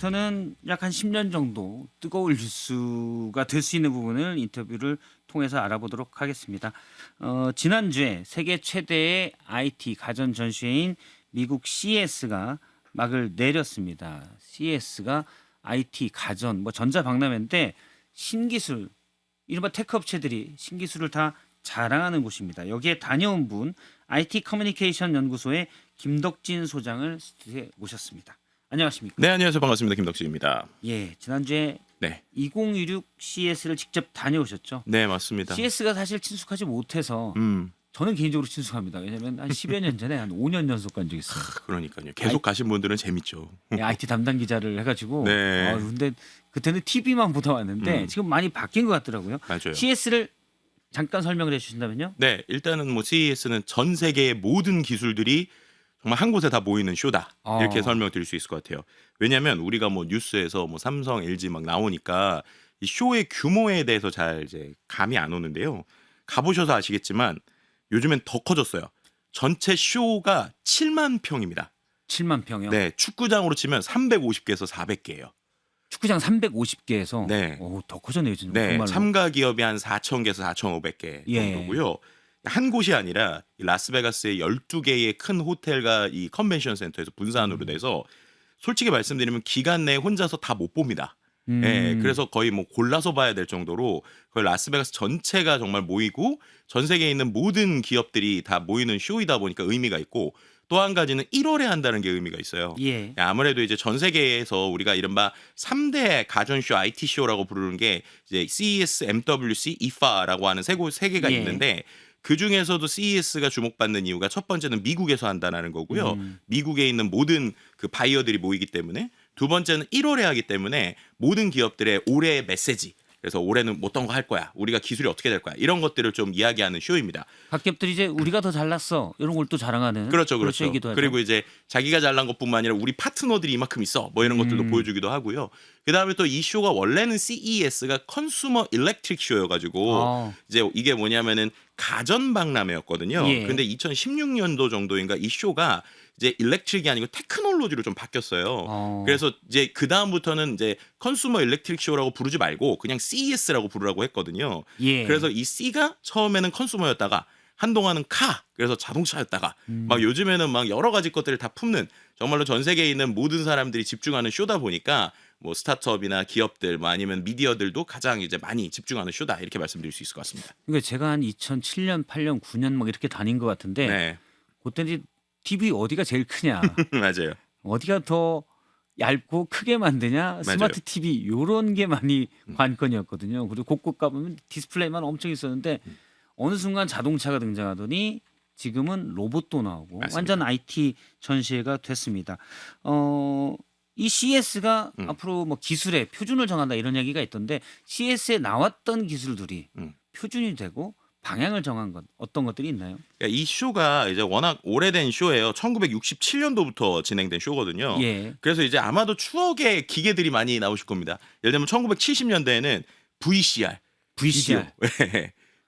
이제부터는 약 한 10년 정도 뜨거울 뉴스가 될 수 있는 부분을 인터뷰를 통해서 알아보도록 하겠습니다. 지난주에 세계 최대의 IT 가전 전시회인 미국 CES가 막을 내렸습니다. CES가 IT 가전 뭐 전자박람회인데 신기술 이른바 테크 업체들이 신기술을 다 자랑하는 곳입니다. 여기에 다녀온 분 IT 커뮤니케이션 연구소의 김덕진 소장을 스튜디오에 모셨습니다. 안녕하십니까? 네, 안녕하세요. 반갑습니다. 김덕진입니다. 예, 지난주에 네. 2016 CES를 직접 다녀오셨죠? 네, 맞습니다. CES가 사실 친숙하지 못해서 저는 개인적으로 친숙합니다. 왜냐하면 한 10여 년 전에 한 5년 연속 간 적이 있어요. 그러니까요. 계속 가신 분들은 재밌죠. 네, IT 담당 기자를 해가지고. 네. 근데 그때는 TV만 보다 왔는데 지금 많이 바뀐 것 같더라고요. 맞아요. CES를 잠깐 설명을 해주신다면요? 네, 일단은 뭐 CES는 전 세계의 모든 기술들이 정말 한 곳에 다 모이는 쇼다. 이렇게 설명드릴 수 있을 것 같아요. 왜냐하면 우리가 뭐 뉴스에서 뭐 삼성, LG 막 나오니까 이 쇼의 규모에 대해서 잘 이제 감이 안 오는데요. 가보셔서 아시겠지만 요즘엔 더 커졌어요. 전체 쇼가 7만 평입니다. 7만 평이요? 네, 축구장으로 치면 350개에서 400개예요. 축구장 350개에서 네. 더 커졌네요. 진짜. 네, 정말로. 참가 기업이 한 4,000개에서 4,500개 예. 정도고요. 한 곳이 아니라 이 라스베가스의 12개의 큰 호텔과 이 컨벤션 센터에서 분산으로 돼서 솔직히 말씀드리면 기간 내에 혼자서 다 못 봅니다. 예, 그래서 거의 뭐 골라서 봐야 될 정도로 거의 라스베가스 전체가 정말 모이고 전 세계에 있는 모든 기업들이 다 모이는 쇼이다 보니까 의미가 있고 또 한 가지는 1월에 한다는 게 의미가 있어요. 예. 아무래도 이제 전 세계에서 우리가 이른바 3대 가전쇼 IT 쇼라고 부르는 게 이제 CES, MWC, IFA라고 하는 세 개가 예. 있는데 그 중에서도 CES가 주목받는 이유가 첫 번째는 미국에서 한다는 거고요. 미국에 있는 모든 그 바이어들이 모이기 때문에 두 번째는 1월에 하기 때문에 모든 기업들의 올해의 메시지 그래서 올해는 어떤 거 할 거야. 우리가 기술이 어떻게 될 거야. 이런 것들을 좀 이야기하는 쇼입니다. 각 기업들이 이제 우리가 더 잘났어 이런 걸 또 자랑하는 그렇죠. 그런 쇼이기도 하죠. 그리고 이제 자기가 잘난 것뿐만 아니라 우리 파트너들이 이만큼 있어. 뭐 이런 것들도 보여주기도 하고요. 그다음에 또 이 쇼가 원래는 CES가 컨슈머 일렉트릭 쇼여가지고 이제 이게 뭐냐면은 가전 박람회였거든요. 예. 근데 2016년도 정도인가 이 쇼가 이제 일렉트릭이 아니고 테크놀로지로 좀 바뀌었어요. 그래서 이제 그 다음부터는 이제 컨슈머 일렉트릭 쇼라고 부르지 말고 그냥 CES라고 부르라고 했거든요. 예. 그래서 이 C가 처음에는 컨슈머였다가 한동안은 그래서 자동차였다가 막 요즘에는 막 여러 가지 것들을 다 품는 정말로 전 세계에 있는 모든 사람들이 집중하는 쇼다 보니까 뭐 스타트업이나 기업들 뭐 아니면 미디어들도 가장 이제 많이 집중하는 쇼다 이렇게 말씀드릴 수 있을 것 같습니다. 그러니까 제가 한 2007년, 8년, 9년 막 이렇게 다닌 것 같은데 네, 그때 이제 TV 어디가 제일 크냐, 맞아요. 어디가 더 얇고 크게 만드냐, 스마트 TV 요런 게 많이 관건이었거든요. 그리고 곳곳 가보면 디스플레이만 엄청 있었는데 어느 순간 자동차가 등장하더니 지금은 로봇도 나오고 맞습니다. 완전 IT 전시회가 됐습니다. 이 CES가 앞으로 뭐 기술의 표준을 정한다 이런 얘기가 있던데 CES에 나왔던 기술들이 표준이 되고 방향을 정한 건 어떤 것들이 있나요? 그러니까 이 쇼가 이제 워낙 오래된 쇼예요. 1967년도부터 진행된 쇼거든요. 예. 그래서 이제 아마도 추억의 기계들이 많이 나오실 겁니다. 예를 들면 1970년대에는 VCR, VCR.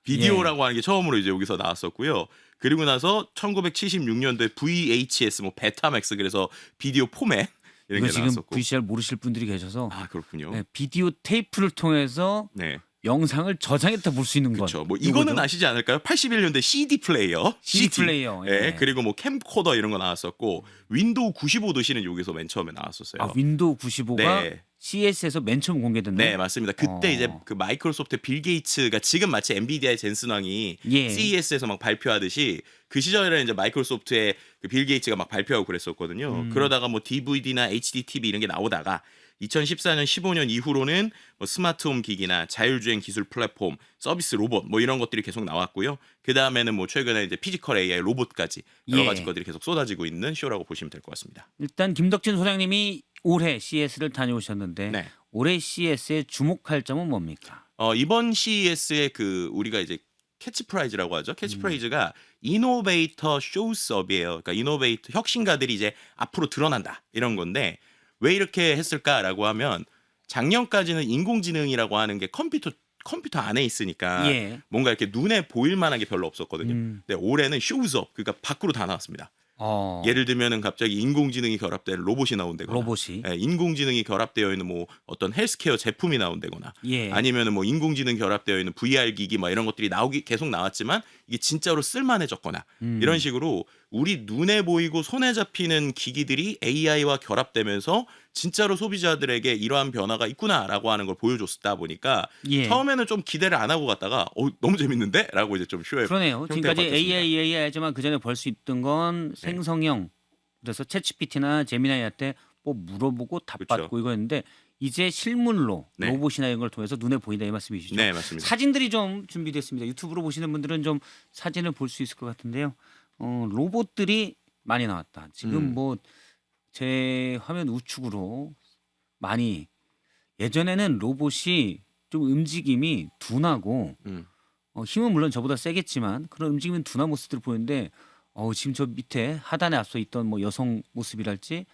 비디오라고 하는 게 처음으로 이제 여기서 나왔었고요. 그리고 나서 1976년도에 VHS, 뭐 베타맥스 그래서 비디오 포맷 이런 이거 게 지금 나왔었고. VCR 모르실 분들이 계셔서 그렇군요. 네, 비디오 테이프를 통해서 네. 영상을 저장했다 볼 수 있는 것. 그렇죠. 뭐 이거는 아시지 않을까요? 81년대 CD 플레이어, CD 플레이어. 예. 예. 그리고 뭐 캠코더 이런 거 나왔었고 윈도우 95 도시는 여기서 맨 처음에 나왔었어요. 윈도우 95가 네. CES에서 맨 처음 공개됐나요? 네, 맞습니다. 그때 이제 그 마이크로소프트 빌 게이츠가 지금 마치 엔비디아의 젠슨 왕이 예. CES에서 막 발표하듯이 그 시절에는 이제 마이크로소프트의 그 빌 게이츠가 막 발표하고 그랬었거든요. 그러다가 뭐 DVD나 HD TV 이런 게 나오다가 2014년 15년 이후로는 뭐 스마트홈 기기나 자율주행 기술 플랫폼, 서비스 로봇 뭐 이런 것들이 계속 나왔고요. 그 다음에는 뭐 최근에 이제 피지컬 AI 로봇까지 여러 예. 가지 것들이 계속 쏟아지고 있는 쇼라고 보시면 될 것 같습니다. 일단 김덕진 소장님이 올해 CES를 다녀오셨는데 네. 올해 CES에 주목할 점은 뭡니까? 이번 CES의 그 우리가 이제 캐치프라이즈라고 하죠. 캐치프레이즈가 이노베이터 쇼스업이에요. 그러니까 이노베이터 혁신가들이 이제 앞으로 드러난다 이런 건데 왜 이렇게 했을까라고 하면 작년까지는 인공지능이라고 하는 게 컴퓨터 안에 있으니까 예. 뭔가 이렇게 눈에 보일 만한 게 별로 없었거든요. 근데 올해는 쇼스업 그러니까 밖으로 다 나왔습니다. 예를 들면은 갑자기 인공지능이 결합된 로봇이 나온다거나, 로봇이. 예, 인공지능이 결합되어 있는 뭐 어떤 헬스케어 제품이 나온다거나, 예. 아니면은 뭐 인공지능 결합되어 있는 VR 기기 막 이런 것들이 계속 나왔지만 이게 진짜로 쓸만해졌거나 이런 식으로 우리 눈에 보이고 손에 잡히는 기기들이 AI와 결합되면서 진짜로 소비자들에게 이러한 변화가 있구나라고 하는 걸 보여줬다 보니까 예. 처음에는 좀 기대를 안 하고 갔다가 너무 재밌는데라고 이제 좀 쇼에 그러네요. 형태가 지금까지 바뀌었습니다. AI 하지만 그 전에 벌 수 있던 건 생성형. 그래서 챗GPT나 제미나이한테 뭐 물어보고 답 그쵸. 받고 이거였는데 이제 실물로 네. 로봇이나 이런 걸 통해서 눈에 보인다 이 말씀이시죠? 네, 맞습니다. 사진들이 좀 준비됐습니다. 유튜브로 보시는 분들은 좀 사진을 볼 수 있을 것 같은데요. 로봇들이 많이 나왔다. 지금 뭐 제 화면 우측으로 많이 예전에는 로봇이 좀 움직임이 둔하고 음. 힘은 물론 저보다 세겠지만 그런 움직임은 둔한 모습들을 보이는데 지금 저 밑에 하단에 앞서 있던 뭐 여성 모습이랄지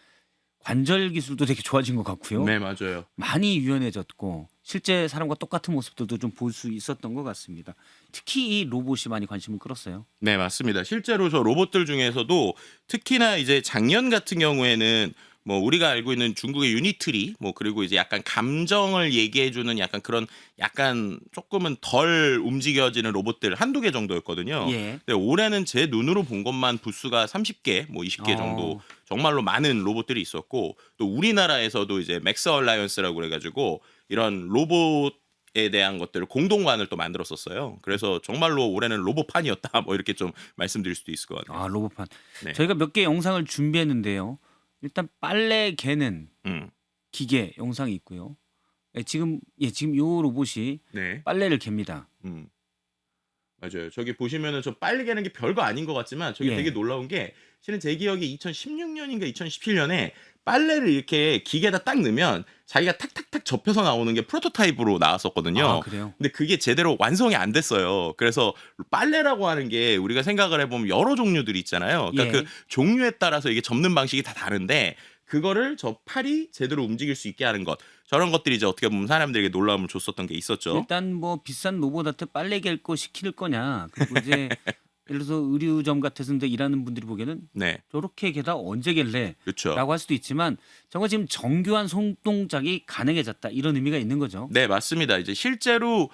관절 기술도 되게 좋아진 것 같고요. 네, 맞아요. 많이 유연해졌고 실제 사람과 똑같은 모습들도 좀 볼 수 있었던 것 같습니다. 특히 이 로봇이 많이 관심을 끌었어요. 네, 맞습니다. 실제로 저 로봇들 중에서도 특히나 이제 작년 같은 경우에는 뭐 우리가 알고 있는 중국의 유니트리 뭐 그리고 이제 약간 감정을 얘기해주는 약간 그런 약간 조금은 덜 움직여지는 로봇들 한두 개 정도였거든요. 예. 근데 올해는 제 눈으로 본 것만 부스가 30개, 뭐 20개 정도 정말로 많은 로봇들이 있었고 또 우리나라에서도 이제 맥스 얼라이언스라고 그래가지고 이런 로봇에 대한 것들을 공동관을 또 만들었었어요. 그래서 정말로 올해는 로봇판이었다 뭐 이렇게 좀 말씀드릴 수도 있을 것 같아요. 로봇판. 네. 저희가 몇 개 영상을 준비했는데요. 일단 빨래 개는 음. 기계 영상이 있고요. 지금 요 로봇이 네. 빨래를 갭니다. 맞아요. 저기 보시면은 저 빨리 개는 게 별거 아닌 것 같지만 저게 예. 되게 놀라운 게 실은 제 기억에 2016년인가 2017년에 빨래를 이렇게 기계에다 딱 넣으면 자기가 탁탁탁 접혀서 나오는 게 프로토타입으로 나왔었거든요. 그래요? 근데 그게 제대로 완성이 안 됐어요. 그래서 빨래라고 하는 게 우리가 생각을 해보면 여러 종류들이 있잖아요. 그러니까 예. 그 종류에 따라서 이게 접는 방식이 다 다른데 그거를 저 팔이 제대로 움직일 수 있게 하는 것 저런 것들이 이제 어떻게 보면 사람들에게 놀라움을 줬었던 게 있었죠. 일단 뭐 비싼 로봇한테 빨래 갤 거 시킬 거냐. 그리고 이제 예를 들어서 의류점 같은 데 일하는 분들이 보기에는 네, 저렇게 게다 언제 갤래? 그렇죠. 라고 할 수도 있지만 정말 지금 정교한 손동작이 가능해졌다 이런 의미가 있는 거죠. 네, 맞습니다. 이제 실제로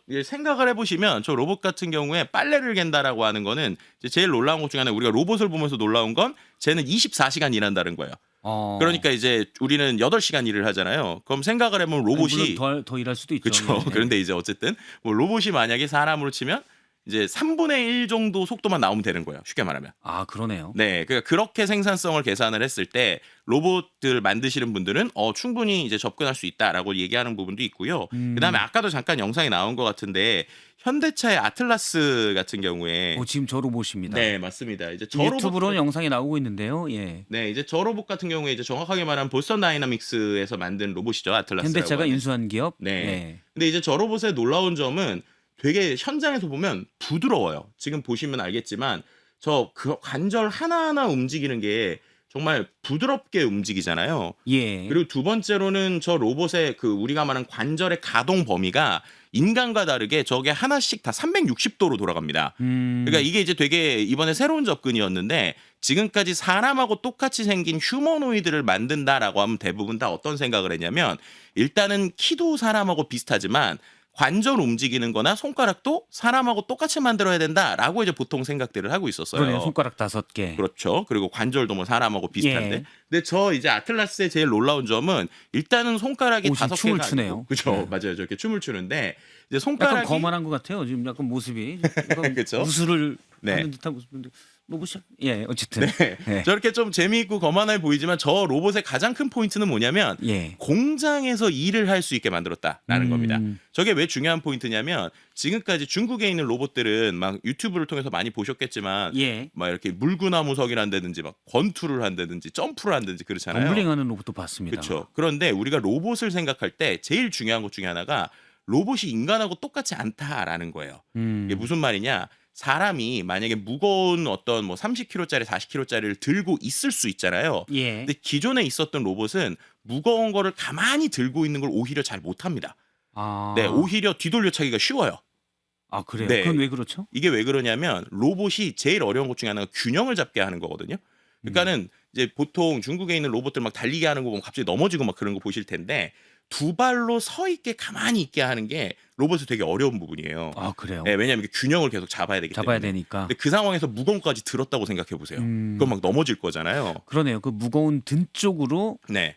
이제 생각을 해보시면 저 로봇 같은 경우에 빨래를 갠다라고 하는 거는 이제 제일 놀라운 것 중에 하나 우리가 로봇을 보면서 놀라운 건 쟤는 24시간 일한다는 거예요. 그러니까 이제 우리는 8시간 일을 하잖아요. 그럼 생각을 해보면 로봇이 물론 더 일할 수도 있죠. 그렇죠. 예. 그런데 이제 어쨌든 뭐 로봇이 만약에 사람으로 치면 이제 3분의 1 정도 속도만 나오면 되는 거예요. 쉽게 말하면. 그러네요. 네, 그러니까 그렇게 생산성을 계산을 했을 때 로봇들 만드시는 분들은 충분히 이제 접근할 수 있다라고 얘기하는 부분도 있고요. 그다음에 아까도 잠깐 영상이 나온 것 같은데 현대차의 아틀라스 같은 경우에 지금 저 로봇입니다. 네, 맞습니다. 이제 저 로봇 유튜브로는 영상이 나오고 있는데요. 예. 네, 이제 저 로봇 같은 경우에 이제 정확하게 말하면 보스턴 다이나믹스에서 만든 로봇이죠. 아틀라스라고. 현대차가 하는. 인수한 기업. 네. 예. 근데 이제 저 로봇의 놀라운 점은 되게 현장에서 보면 부드러워요. 지금 보시면 알겠지만 그 관절 하나하나 움직이는 게 정말 부드럽게 움직이잖아요. 예. 그리고 두 번째로는 저 로봇의 그 우리가 말하는 관절의 가동 범위가 인간과 다르게 저게 하나씩 다 360도로 돌아갑니다. 그러니까 이게 이제 되게 이번에 새로운 접근이었는데 지금까지 사람하고 똑같이 생긴 휴머노이드를 만든다라고 하면 대부분 다 어떤 생각을 했냐면 일단은 키도 사람하고 비슷하지만 관절 움직이는 거나 손가락도 사람하고 똑같이 만들어야 된다라고 이제 보통 생각들을 하고 있었어요. 그러네요. 손가락 5개. 그렇죠. 그리고 관절도 뭐 사람하고 비슷한데. 예. 근데 저 이제 아틀라스의 제일 놀라운 점은 일단은 손가락이 지금 5개가 춤을 추네요. 그렇죠. 네. 맞아요. 저렇게 춤을 추는데 이제 약간 손가락이 거만한 것 같아요. 지금 약간 모습이 약간 그쵸? 무술을 네. 하는 듯한 모습인데 로봇이 어쨌든 네. 저렇게 좀 재미있고 거만해 보이지만 저 로봇의 가장 큰 포인트는 뭐냐면 예. 공장에서 일을 할 수 있게 만들었다라는 겁니다. 음. 저게 왜 중요한 포인트냐면 지금까지 중국에 있는 로봇들은 막 유튜브를 통해서 많이 보셨겠지만 예. 막 이렇게 물구나무서기를 한다든지 막 권투를 한다든지 점프를 한다든지 그렇잖아요. 덤블링하는 로봇도 봤습니다. 그렇죠. 그런데 우리가 로봇을 생각할 때 제일 중요한 것 중에 하나가 로봇이 인간하고 똑같지 않다라는 거예요. 이게 무슨 말이냐? 사람이 만약에 무거운 어떤 뭐 30kg짜리 40kg짜리를 들고 있을 수 있잖아요. 예. 근데 기존에 있었던 로봇은 무거운 거를 가만히 들고 있는 걸 오히려 잘 못합니다. 네, 오히려 뒤돌려차기가 쉬워요. 그래요? 네. 그건 왜 그렇죠? 이게 왜 그러냐면 로봇이 제일 어려운 것 중에 하나가 균형을 잡게 하는 거거든요. 그러니까는 이제 보통 중국에 있는 로봇들 막 달리게 하는 거 보면 갑자기 넘어지고 막 그런 거 보실 텐데 두 발로 서 있게 가만히 있게 하는 게 로봇이 되게 어려운 부분이에요. 아 그래요? 네, 왜냐하면 이게 균형을 계속 잡아야 되기 잡아야 때문에. 되니까. 근데 그 상황에서 무거운 거까지 들었다고 생각해 보세요. 그건 막 넘어질 거잖아요. 그러네요. 그 무거운 등 쪽으로 네,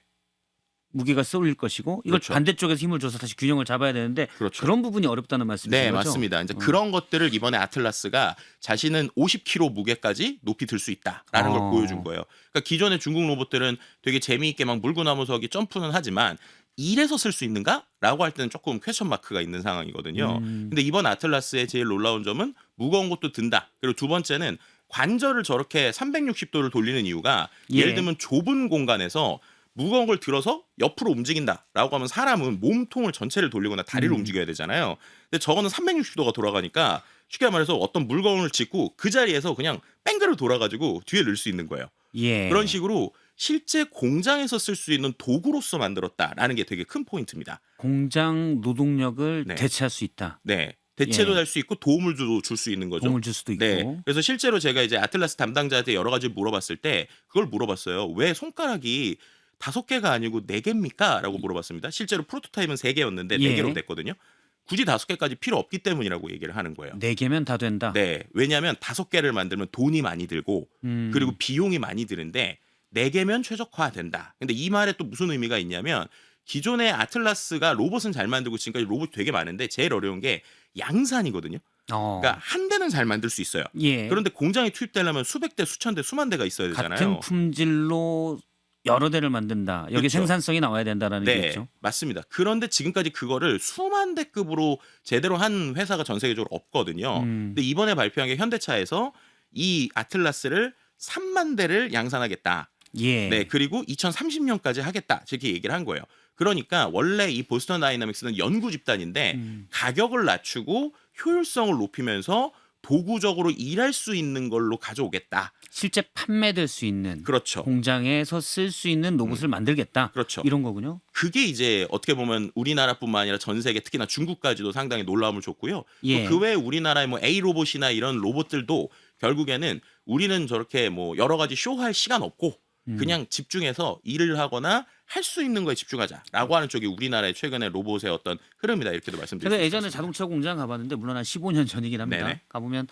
무게가 쏠릴 것이고 이걸 그렇죠. 반대쪽에서 힘을 줘서 다시 균형을 잡아야 되는데 그렇죠. 그런 부분이 어렵다는 말씀이신 네, 거죠? 맞습니다. 이제 그런 것들을 이번에 아틀라스가 자신은 50kg 무게까지 높이 들 수 있다라는 걸 보여준 거예요. 그러니까 기존의 중국 로봇들은 되게 재미있게 막 물구나무서기 점프는 하지만 이래서 쓸 수 있는가라고 할 때는 조금 퀘션 마크가 있는 상황이거든요. 근데 이번 아틀라스의 제일 놀라운 점은 무거운 것도 든다. 그리고 두 번째는 관절을 저렇게 360도를 돌리는 이유가 예. 예를 들면 좁은 공간에서 무거운 걸 들어서 옆으로 움직인다라고 하면 사람은 몸통을 전체를 돌리거나 다리를 움직여야 되잖아요. 근데 저거는 360도가 돌아가니까 쉽게 말해서 어떤 물건을 짚고 그 자리에서 그냥 뺑그로 돌아가지고 뒤에 넣을 수 있는 거예요. 예. 그런 식으로 실제 공장에서 쓸 쓸 수 있는 도구로서 만들었다라는 게 되게 큰 포인트입니다. 공장 노동력을 네. 대체할 수 있다. 네. 대체도 예. 할 수 있고 도움을 줄 수 있는 거죠. 도움을 줄 수도 있고. 네. 그래서 실제로 제가 이제 아틀라스 담당자한테 여러 가지 물어봤을 때 그걸 물어봤어요. 왜 손가락이 5개가 아니고 4개입니까? 라고 물어봤습니다. 실제로 프로토타입은 3개였는데 예. 4개로 됐거든요. 굳이 5개까지 필요 없기 때문이라고 얘기를 하는 거예요. 4개면 다 된다. 네. 왜냐하면 5개를 만들면 돈이 많이 들고 그리고 비용이 많이 드는데 4개면 최적화된다. 근데 이 말에 또 무슨 의미가 있냐면 기존의 아틀라스가 로봇은 잘 만들고 지금까지 로봇 되게 많은데 제일 어려운 게 양산이거든요. 그러니까 한 대는 잘 만들 수 있어요. 예. 그런데 공장에 투입되려면 수백 대, 수천 대, 수만 대가 있어야 되잖아요. 같은 품질로 여러 대를 만든다. 여기 그렇죠. 생산성이 나와야 된다라는 네, 얘기죠. 맞습니다. 그런데 지금까지 그거를 수만 대급으로 제대로 한 회사가 전 세계적으로 없거든요. 근데 이번에 발표한 게 현대차에서 이 아틀라스를 3만 대를 양산하겠다. 예. 네, 그리고 2030년까지 하겠다. 이렇게 얘기를 한 거예요. 그러니까 원래 이 보스턴 다이나믹스는 연구 집단인데 가격을 낮추고 효율성을 높이면서 도구적으로 일할 수 있는 걸로 가져오겠다. 실제 판매될 수 있는 그렇죠. 공장에서 쓸 수 있는 로봇을 만들겠다. 그렇죠. 이런 거군요. 그게 이제 어떻게 보면 우리나라뿐만 아니라 전 세계 특히나 중국까지도 상당히 놀라움을 줬고요. 예. 그 외에 우리나라의 뭐 A 로봇이나 이런 로봇들도 결국에는 우리는 저렇게 뭐 여러 가지 쇼할 시간 없고 그냥 집중해서 일을 하거나 할 수 있는 거에 집중하자라고 하는 쪽이 우리나라의 최근의 로봇의 어떤 흐름이다 이렇게도 말씀드릴 수 제가 있습니다. 예전에 자동차 공장 가봤는데 물론 한 15년 전이긴 합니다. 네네. 가보면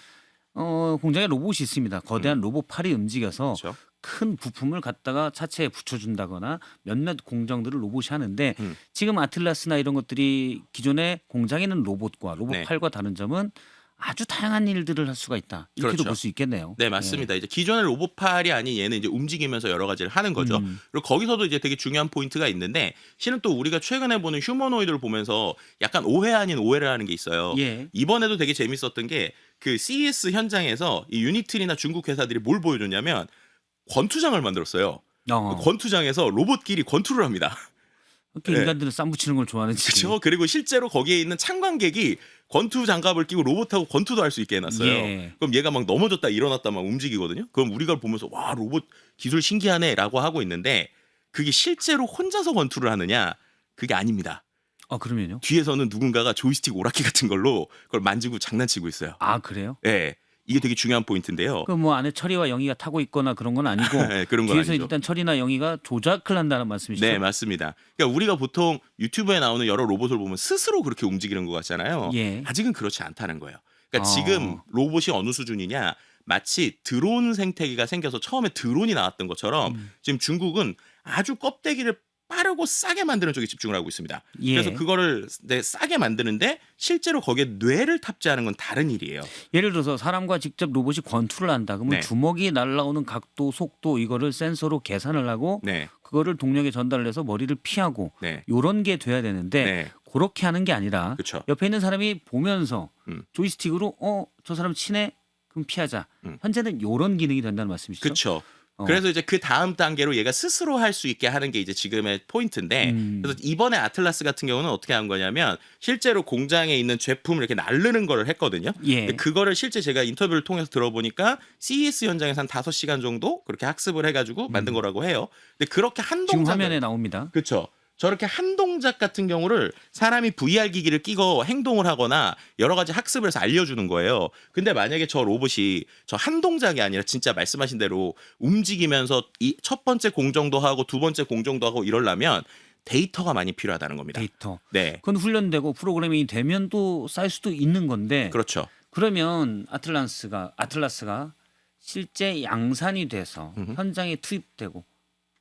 공장에 로봇이 있습니다. 거대한 로봇 팔이 움직여서 그렇죠. 큰 부품을 갖다가 차체에 붙여준다거나 몇몇 공정들을 로봇이 하는데 지금 아틀라스나 이런 것들이 기존의 공장에 있는 로봇과 로봇 네. 팔과 다른 점은 아주 다양한 일들을 할 수가 있다. 이렇게도 그렇죠. 볼 수 있겠네요. 네, 맞습니다. 이제 기존의 로봇팔이 아닌 얘는 이제 움직이면서 여러 가지를 하는 거죠. 그리고 거기서도 이제 되게 중요한 포인트가 있는데 실은 또 우리가 최근에 보는 휴머노이드를 보면서 약간 오해 아닌 오해를 하는 게 있어요. 예. 이번에도 되게 재밌었던 게 그 CES 현장에서 이 유니트리나 중국 회사들이 뭘 보여줬냐면 권투장을 만들었어요. 어. 권투장에서 로봇끼리 권투를 합니다. 이렇게 네. 인간들은 쌈 붙이는 걸 좋아하는지. 그렇죠. 그리고 실제로 거기에 있는 참관객이 권투 장갑을 끼고 로봇하고 권투도 할 수 있게 해놨어요. 예. 그럼 얘가 막 넘어졌다 일어났다 막 움직이거든요. 그럼 우리가 보면서 와 로봇 기술 신기하네라고 하고 있는데 그게 실제로 혼자서 권투를 하느냐 그게 아닙니다. 그러면요? 뒤에서는 누군가가 조이스틱 오락기 같은 걸로 그걸 만지고 장난치고 있어요. 아 그래요? 예, 이게 되게 중요한 포인트인데요. 그 뭐 안에 철이와 영희가 타고 있거나 그런 건 아니고 네, 그런 건 뒤에서 아니죠. 일단 철이나 영희가 조작을 한다는 말씀이시죠? 네, 맞습니다. 그러니까 우리가 보통 유튜브에 나오는 여러 로봇을 보면 스스로 그렇게 움직이는 것 같잖아요. 예. 아직은 그렇지 않다는 거예요. 그러니까 아. 지금 로봇이 어느 수준이냐 마치 드론 생태계가 생겨서 처음에 드론이 나왔던 것처럼 지금 중국은 아주 껍데기를 빠르고 싸게 만드는 쪽에 집중을 하고 있습니다. 예. 그래서 그거를 싸게 만드는데 실제로 거기에 뇌를 탑재하는 건 다른 일이에요. 예를 들어서 사람과 직접 로봇이 권투를 한다. 그러면 네. 주먹이 날라오는 각도, 속도 이거를 센서로 계산을 하고 네, 그거를 동력에 전달을 해서 머리를 피하고 네, 요런 게 돼야 되는데 네, 그렇게 하는 게 아니라 그렇죠. 옆에 있는 사람이 보면서 음. 조이스틱으로 저 사람 치네? 그럼 피하자. 음. 현재는 요런 기능이 된다는 말씀이시죠? 그렇죠. 어. 그래서 이제 그 다음 단계로 얘가 스스로 할 수 있게 하는 게 이제 지금의 포인트인데 그래서 이번에 아틀라스 같은 경우는 어떻게 한 거냐면 실제로 공장에 있는 제품을 이렇게 나르는 거를 했거든요. 예. 근데 그거를 실제 제가 인터뷰를 통해서 들어보니까 CES 현장에서 한 5시간 정도 그렇게 학습을 해가지고 만든 거라고 해요. 근데 그렇게 한동작 지금 화면에 나옵니다. 그렇죠. 저렇게 한 동작 같은 경우를 사람이 VR 기기를 끼고 행동을 하거나 여러 가지 학습을 해서 알려주는 거예요. 근데 만약에 저 로봇이 저 한 동작이 아니라 진짜 말씀하신 대로 움직이면서 이 첫 번째 공정도 하고 두 번째 공정도 하고 이러려면 데이터가 많이 필요하다는 겁니다. 데이터. 네, 그건 훈련되고 프로그래밍이 되면 또 쌓일 수도 있는 건데 그렇죠. 그러면 아틀라스가 실제 양산이 돼서 현장에 투입되고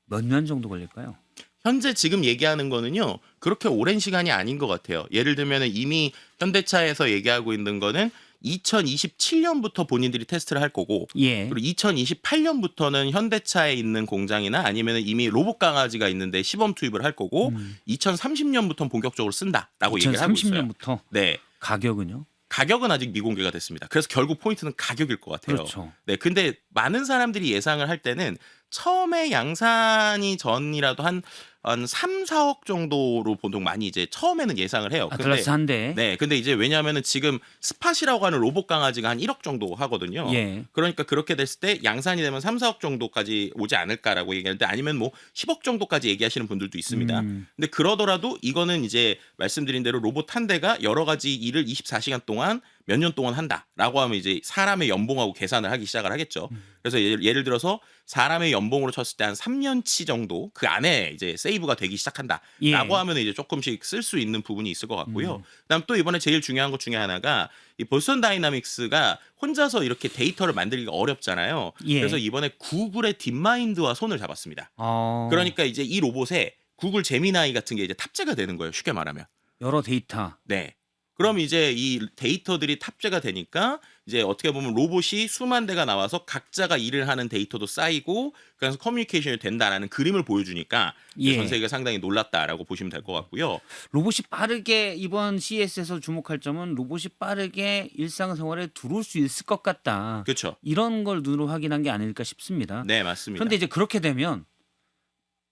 몇 년 정도 걸릴까요? 현재 지금 얘기하는 거는요. 그렇게 오랜 시간이 아닌 것 같아요. 예를 들면 이미 현대차에서 얘기하고 있는 거는 2027년부터 본인들이 테스트를 할 거고 예. 그리고 2028년부터는 현대차에 있는 공장이나 아니면 이미 로봇 강아지가 있는데 시범 투입을 할 거고 2030년부터는 본격적으로 쓴다라고 얘기를 하고 있어요. 2030년부터 네. 가격은요? 가격은 아직 미공개가 됐습니다. 그래서 결국 포인트는 가격일 것 같아요. 그렇죠. 네, 근데 많은 사람들이 예상을 할 때는 처음에 양산이 전이라도 한 3, 4억 정도로 보통 많이 이제 처음에는 예상을 해요. 아틀라스 한 대. 네, 근데 이제 왜냐하면은 지금 스팟이라고 하는 로봇 강아지가 한 1억 정도 하거든요. 예. 그러니까 그렇게 됐을 때 양산이 되면 3, 4억 정도까지 오지 않을까라고 얘기하는데 아니면 뭐 10억 정도까지 얘기하시는 분들도 있습니다. 근데 그러더라도 이거는 이제 말씀드린 대로 로봇 한 대가 여러 가지 일을 24시간 동안 몇 년 동안 한다라고 하면 이제 사람의 연봉하고 계산을 하기 시작을 하겠죠. 그래서 예를 들어서 사람의 연봉으로 쳤을 때 한 3년치 정도 그 안에 이제 세이브가 되기 시작한다라고 예. 하면 이제 조금씩 쓸 수 있는 부분이 있을 것 같고요. 그다음 또 이번에 제일 중요한 것 중에 하나가 이 보스턴 다이나믹스가 혼자서 이렇게 데이터를 만들기가 어렵잖아요. 예. 그래서 이번에 구글의 딥마인드와 손을 잡았습니다. 어, 그러니까 이제 이 로봇에 구글 제미나이 같은 게 이제 탑재가 되는 거예요. 쉽게 말하면. 여러 데이터. 네. 그럼 이제 이 데이터들이 탑재가 되니까 이제 어떻게 보면 로봇이 수만 대가 나와서 각자가 일을 하는 데이터도 쌓이고 그래서 커뮤니케이션이 된다라는 그림을 보여주니까 이제 예. 전 세계가 상당히 놀랐다라고 보시면 될 것 같고요. 로봇이 빠르게 이번 CES에서 주목할 점은 로봇이 빠르게 일상생활에 들어올 수 있을 것 같다. 그렇죠. 이런 걸 눈으로 확인한 게 아닐까 싶습니다. 네, 맞습니다. 그런데 이제 그렇게 되면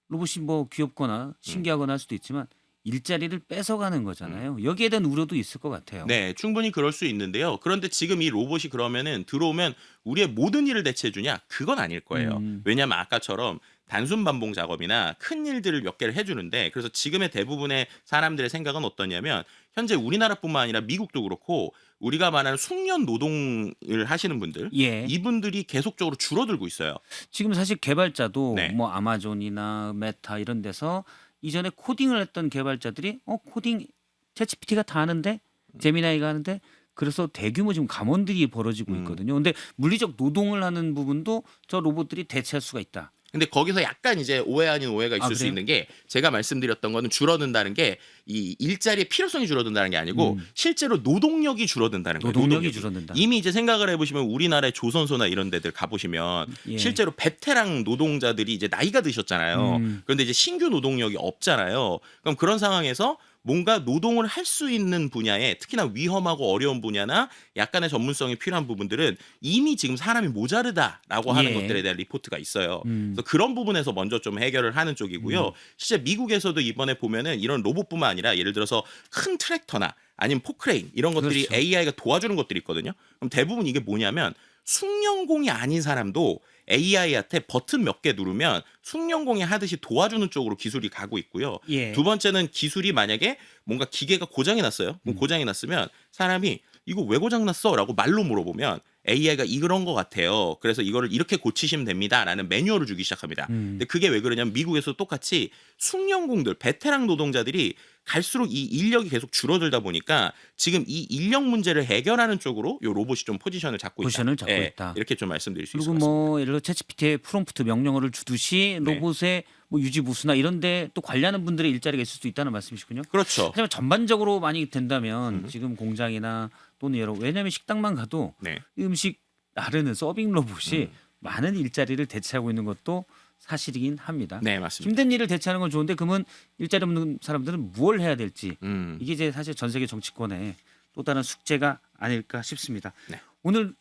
로봇이 뭐 귀엽거나 신기하거나 할 수도 있지만 일자리를 뺏어가는 거잖아요. 여기에 대한 우려도 있을 것 같아요. 네, 충분히 그럴 수 있는데요. 그런데 지금 이 로봇이 그러면은 들어오면 우리의 모든 일을 대체해 주냐? 그건 아닐 거예요. 왜냐하면 아까처럼 단순 반복 작업이나 큰 일들을 몇 개를 해주는데 그래서 지금의 대부분의 사람들의 생각은 어떠냐면 현재 우리나라뿐만 아니라 미국도 그렇고 우리가 말하는 숙련 노동을 하시는 분들 예. 이분들이 계속적으로 줄어들고 있어요. 지금 사실 개발자도 네. 뭐 아마존이나 메타 이런 데서 이전에 코딩을 했던 개발자들이 코딩 챗GPT가 다 하는데 제미나이가 하는데 그래서 대규모 지금 감원들이 벌어지고 있거든요. 근데 물리적 노동을 하는 부분도 저 로봇들이 대체할 수가 있다. 근데 거기서 약간 이제 오해 아닌 오해가 있을 수 그래요? 있는 게 제가 말씀드렸던 거는 줄어든다는 게 이 일자리의 필요성이 줄어든다는 게 아니고 실제로 노동력이 줄어든다는 거예요. 노동력이 줄어든다. 이미 이제 생각을 해보시면 우리나라의 조선소나 이런 데들 가보시면 예. 실제로 베테랑 노동자들이 이제 나이가 드셨잖아요. 그런데 이제 신규 노동력이 없잖아요. 그럼 그런 상황에서 뭔가 노동을 할 수 있는 분야에 특히나 위험하고 어려운 분야나 약간의 전문성이 필요한 부분들은 이미 지금 사람이 모자르다라고 하는 예. 것들에 대한 리포트가 있어요. 그래서 그런 부분에서 먼저 좀 해결을 하는 쪽이고요. 실제 미국에서도 이번에 보면은 이런 로봇뿐만 아니라 예를 들어서 큰 트랙터나 아니면 포크레인 이런 것들이 그렇죠. AI가 도와주는 것들이 있거든요. 그럼 대부분 이게 뭐냐면 숙련공이 아닌 사람도 AI한테 버튼 몇 개 누르면 숙련공이 하듯이 도와주는 쪽으로 기술이 가고 있고요. 예. 두 번째는 기술이 만약에 뭔가 기계가 고장이 났어요. 그럼 고장이 났으면 사람이 이거 왜 고장 났어? 라고 말로 물어보면 AI가 이런 것 같아요. 그래서 이거를 이렇게 고치시면 됩니다라는 매뉴얼을 주기 시작합니다. 근데 그게 왜 그러냐면 미국에서 똑같이 숙련공들, 베테랑 노동자들이 갈수록 이 인력이 계속 줄어들다 보니까 지금 이 인력 문제를 해결하는 쪽으로 이 로봇이 좀 포지션을 잡고 포지션을 있다. 잡고 있다. 이렇게 좀 말씀드릴 수 있을 그리고 것 같습니다. 뭐 예를 들어 챗GPT에 프롬프트 명령어를 주듯이 네. 로봇의 뭐 유지보수나 이런데 또 관리하는 분들의 일자리가 있을 수도 있다는 말씀이시군요. 그렇죠. 하지만 전반적으로 많이 된다면 지금 공장이나 또는 왜냐하면 식당만 가도 네. 음식 나르는 서빙 로봇이 많은 일자리를 대체하고 있는 것도 사실이긴 합니다. 네, 맞습니다. 힘든 일을 대체하는 건 좋은데 그러면 일자리 없는 사람들은 뭘 해야 될지 음. 이게 이제 사실 전 세계 정치권의 또 다른 숙제가 아닐까 싶습니다. 네. 오늘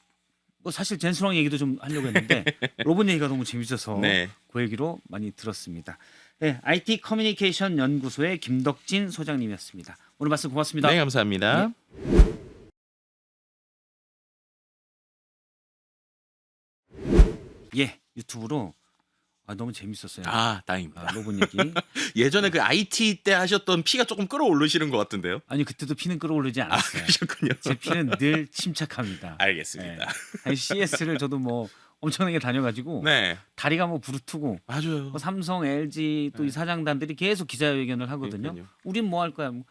뭐 사실 젠스랑 얘기도 좀 하려고 했는데 로봇 얘기가 너무 재밌어서 네. 그 얘기로 많이 들었습니다. 네, IT 커뮤니케이션 연구소의 김덕진 소장님이었습니다. 오늘 말씀 고맙습니다. 네, 감사합니다. 예, 유튜브로 아, 너무 재밌었어요. 아, 다행입니다. 로봇 얘기. 예전에 그 IT 때 하셨던 피가 조금 끌어오르시는 것 같은데요. 아니 그때도 피는 끌어오르지 아, 않았어요. 그러셨군요. 제 피는 늘 침착합니다. 알겠습니다. 아니, CS를 저도 뭐 엄청나게 다녀가지고 네, 다리가 뭐 부르트고 맞아요. 뭐 삼성, LG 또 이 사장단들이 계속 기자회견을 하거든요. 그러니까요. 우린 뭐 할 거야? 뭐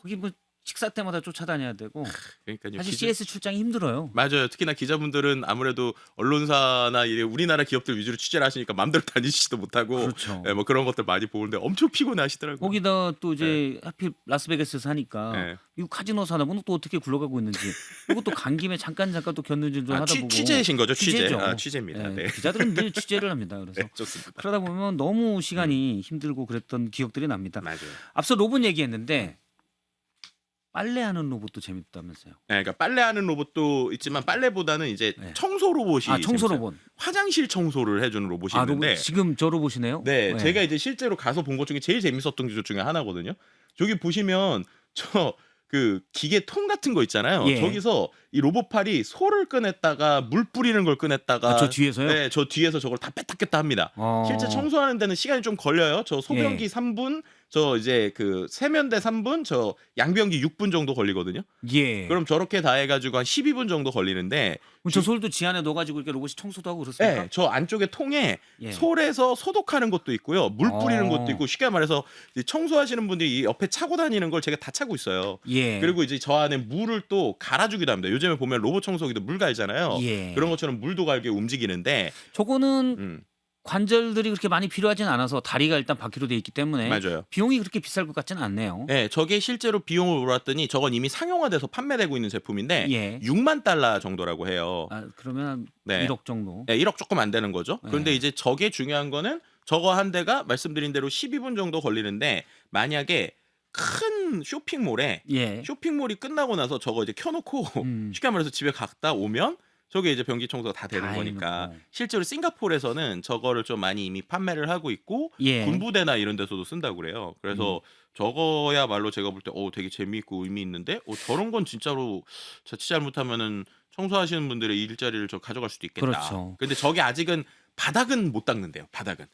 거기 뭐 식사 때마다 쫓아다녀야 되고 그러니까요. 사실 기자- CS 출장이 힘들어요. 맞아요. 특히나 기자분들은 아무래도 언론사나 이래 우리나라 기업들 위주로 취재를 하시니까 마음대로 다니시지도 못하고 그렇죠. 뭐 그런 것들 많이 보는데 엄청 피곤하시더라고요. 거기다 또 이제 하필 라스베가스에서 하니까 네. 미국 카지노 사다 보면 또 어떻게 굴러가고 있는지 그리고 또 간 김에 잠깐 또 견눈질 좀 하다 보고 취재신 거죠? 취재. 취재죠. 아, 취재입니다. 네. 기자들은 늘 취재를 합니다. 그래서 네, 좋습니다. 그러다 보면 너무 시간이 힘들고 그랬던 기억들이 납니다. 맞아요. 앞서 로봇 얘기했는데 빨래하는 로봇도 재밌다면서요. 네, 그러니까 빨래하는 로봇도 있지만 빨래보다는 이제 네. 청소 로봇이 청소 재밌어요. 로봇. 화장실 청소를 해주는 로봇이 로봇 있는데 지금 저 로봇이네요. 네, 제가 이제 실제로 가서 본 것 중에 제일 재밌었던 기술 중에 하나거든요. 저기 보시면 저 그 기계 통 같은 거 있잖아요. 예. 저기서 이 로봇팔이 소를 꺼냈다가 물 뿌리는 걸 꺼냈다가 저 뒤에서요? 네, 저 뒤에서 저걸 다 뺐다 꼈다 합니다. 어. 실제 청소하는 데는 시간이 좀 걸려요. 저 소변기 예. 3분, 저 이제 그 세면대 3분, 저 양변기 6분 정도 걸리거든요. 예. 그럼 저렇게 다 해가지고 한 12분 정도 걸리는데 그럼 저 솔도 지 안에 넣어가지고 이렇게 로봇이 청소도 하고 그렇습니까? 네, 저 안쪽에 통에 예. 솔에서 소독하는 것도 있고요. 물 뿌리는 것도 있고 쉽게 말해서 이제 청소하시는 분들이 이 옆에 차고 다니는 걸 제가 다 차고 있어요. 예. 그리고 이제 저 안에 물을 또 갈아주기도 합니다. 요즘에 보면 로봇 청소기도 물 갈잖아요. 예. 그런 것처럼 물도 갈게 움직이는데 저거는 음, 관절들이 그렇게 많이 필요하진 않아서 다리가 일단 바퀴로 돼 있기 때문에 맞아요. 비용이 그렇게 비쌀 것 같지는 않네요. 네, 저게 실제로 비용을 물었더니 저건 이미 상용화돼서 판매되고 있는 제품인데 예. 6만 달러 정도라고 해요. 그러면 한 네. 1억 정도. 네, 1억 조금 안 되는 거죠. 그런데 네. 이제 저게 중요한 거는 저거 한 대가 말씀드린 대로 12분 정도 걸리는데 만약에 큰 쇼핑몰에 예. 쇼핑몰이 끝나고 나서 저거 이제 켜놓고 음. 쉽게 말해서 집에 갔다 오면 저게 이제 변기 청소가 다 되는 다 거니까 해놓고. 실제로 싱가포르에서는 저거를 좀 많이 이미 판매를 하고 있고 예. 군부대나 이런 데서도 쓴다고 그래요. 그래서 저거야말로 제가 볼 때 되게 재미있고 의미 있는데 저런 건 진짜로 자칫 잘못하면은 청소하시는 분들의 일자리를 저 가져갈 수도 있겠다. 그렇죠. 근데 저게 아직은 바닥은 못 닦는데요. 바닥은.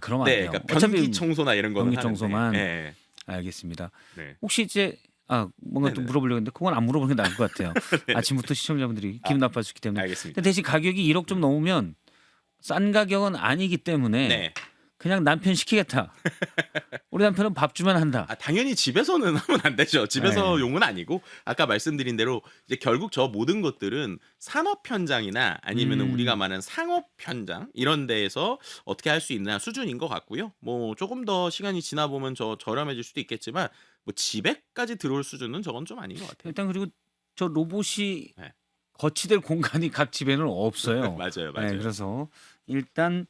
그럼 안 네, 돼요. 그러니까 변기 청소나 이런 거는 변기 청소만. 하는데. 알겠습니다. 네. 혹시 이제 뭔가 또 네네. 물어보려고 했는데 그건 안 물어보는 게 나을 것 같아요. 아침부터 시청자분들이 기분 나빠할 수 있기 때문에. 알겠습니다. 근데 대신 가격이 1억 좀 넘으면 싼 가격은 아니기 때문에 네. 그냥 남편 시키겠다. 우리 남편은 밥 주면 한다. 당연히 집에서는 하면 안 되죠. 집에서 네. 용은 아니고 아까 말씀드린 대로 이제 결국 저 모든 것들은 산업 현장이나 아니면 우리가 말하는 상업 현장 이런 데에서 어떻게 할 수 있나 수준인 것 같고요. 뭐 조금 더 시간이 지나 보면 저렴해질 수도 있겠지만 뭐 집에까지 들어올 수준은 저건 좀 아닌 것 같아요. 일단 그리고 저 로봇이 네. 거치될 공간이 각 집에는 없어요. 맞아요, 네, 맞아요. 그래서 일단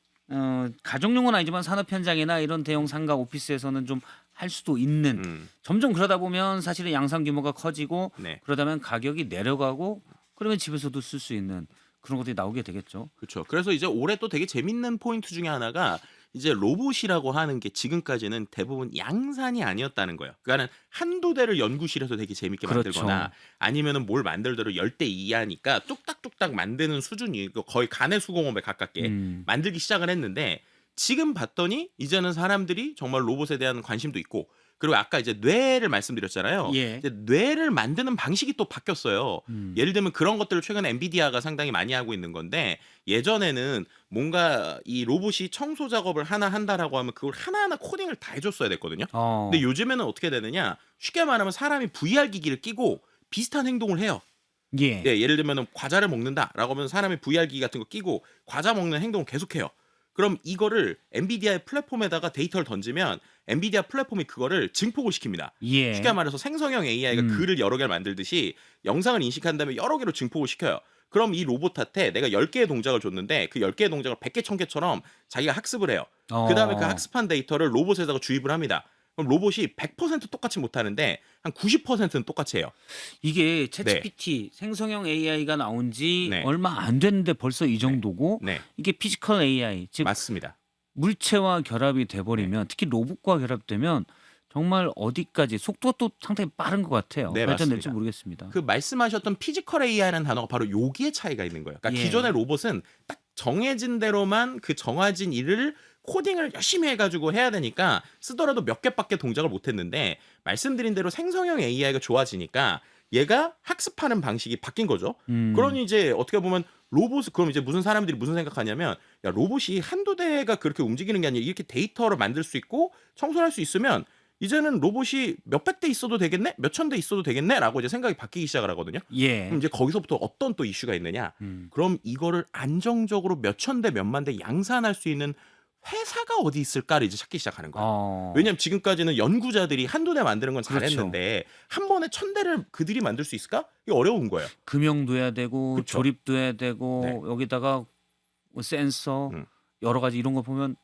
가정용은 아니지만 산업 현장이나 이런 대형 상가 오피스에서는 좀 할 수도 있는. 점점 그러다 보면 사실은 양산 규모가 커지고 네. 그러다면 가격이 내려가고 그러면 집에서도 쓸 수 있는 그런 것들이 나오게 되겠죠. 그렇죠. 그래서 이제 올해 또 되게 재밌는 포인트 중에 하나가 이제 로봇이라고 하는 게 지금까지는 대부분 양산이 아니었다는 거예요. 그러니까는 한두 대를 연구실에서 되게 재밌게 그렇죠. 만들거나 아니면은 뭘 만들더라도 10대 이하니까 뚝딱뚝딱 만드는 수준이 거의 간의 수공업에 가깝게 만들기 시작을 했는데 지금 봤더니 이제는 사람들이 정말 로봇에 대한 관심도 있고 그리고 아까 이제 뇌를 말씀드렸잖아요. 예. 이제 뇌를 만드는 방식이 또 바뀌었어요. 예를 들면 그런 것들을 최근에 엔비디아가 상당히 많이 하고 있는 건데 예전에는 뭔가 이 로봇이 청소 작업을 하나 한다라고 하면 그걸 하나하나 코딩을 다 해줬어야 됐거든요. 근데 요즘에는 어떻게 되느냐 쉽게 말하면 사람이 VR 기기를 끼고 비슷한 행동을 해요. 예. 네, 예를 들면 과자를 먹는다라고 하면 사람이 VR 기기 같은 거 끼고 과자 먹는 행동을 계속해요. 그럼 이거를 엔비디아의 플랫폼에다가 데이터를 던지면 엔비디아 플랫폼이 그거를 증폭을 시킵니다. 예. 쉽게 말해서 생성형 AI가 글을 여러 개를 만들듯이 영상을 인식한 다음에 여러 개로 증폭을 시켜요. 그럼 이 로봇한테 내가 10개의 동작을 줬는데 그 10개의 동작을 100개, 1000개처럼 자기가 학습을 해요. 그다음에 그 학습한 데이터를 로봇에다가 주입을 합니다. 그럼 로봇이 100% 똑같이 못하는데 한 90%는 똑같이 해요. 이게 챗GPT 생성형 AI가 나온 지 네. 얼마 안 됐는데 벌써 이 정도고 네, 이게 피지컬 AI 즉 맞습니다. 물체와 결합이 돼버리면 특히 로봇과 결합되면 정말 어디까지 속도가 또 상당히 빠른 것 같아요. 네, 발전될지 맞습니다. 모르겠습니다. 그 말씀하셨던 피지컬 AI라는 단어가 바로 여기에 차이가 있는 거예요. 그러니까 예. 기존의 로봇은 딱 정해진 대로만 그 정해진 일을 코딩을 열심히 해가지고 해야 되니까 쓰더라도 몇 개밖에 동작을 못했는데 말씀드린 대로 생성형 AI가 좋아지니까 얘가 학습하는 방식이 바뀐 거죠. 그러니 이제 어떻게 보면 로봇 그럼 이제 무슨 사람들이 무슨 생각하냐면 야 로봇이 한두 대가 그렇게 움직이는 게 아니라 이렇게 데이터를 만들 수 있고 청소할 수 있으면 이제는 로봇이 몇백 대 있어도 되겠네? 몇천 대 있어도 되겠네?라고 이제 생각이 바뀌기 시작을 하거든요. 예. 그럼 이제 거기서부터 어떤 또 이슈가 있느냐? 그럼 이거를 안정적으로 몇천 대, 몇만 대 양산할 수 있는 회사가 어디 있을까를 이제 찾기 시작하는 거예요. 왜냐면 지금까지는 연구자들이 한두 대 만드는 건 잘했는데 한 번에 1000대를 그들이 만들 수 있을까? 이게 어려운 거예요. 금형도 해야 되고 그쵸. 조립도 해야 되고 네. 여기다가 뭐 센서 여러 가지 이런 거 보면